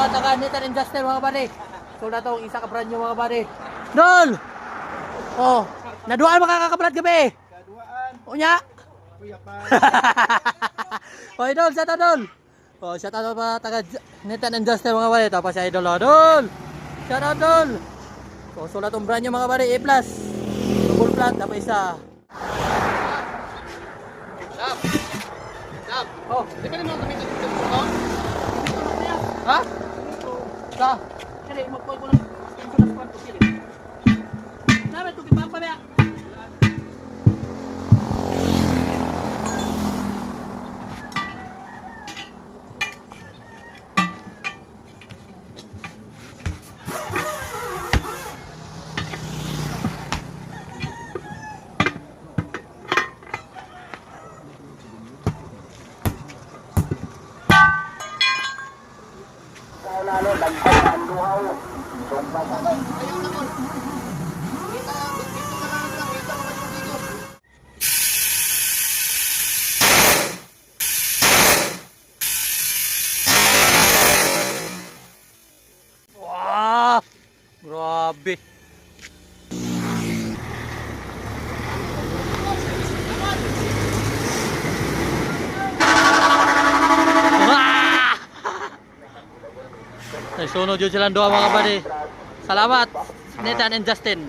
taga Nathan and Justin mga buddy. So na tong isa ka brand new mga buddy. Dol! Oh, naduaan makakakabrad gabi. Kaduaan. Unya. Kuya pa. Hoy Dol, shout out Dol. Oh, shout out pa taga Nathan and Justin mga buddy. Tapos si Idol Dol. Shout out Dol. So sulat tong brand new mga buddy, A+. Double plat tapos isa. Stop. Stop. Oh, di ka naman gamitin dito ko. Ha? Sa. Kaya magpoy ko lang. Ito na squad ko sila. Sabi to gipapa ba? Lalo lagpas ang luhaw. Sumpah. Wah! Grabe. Nagsunod yun silang doa mga buddy. Salamat, Nathan and Justin.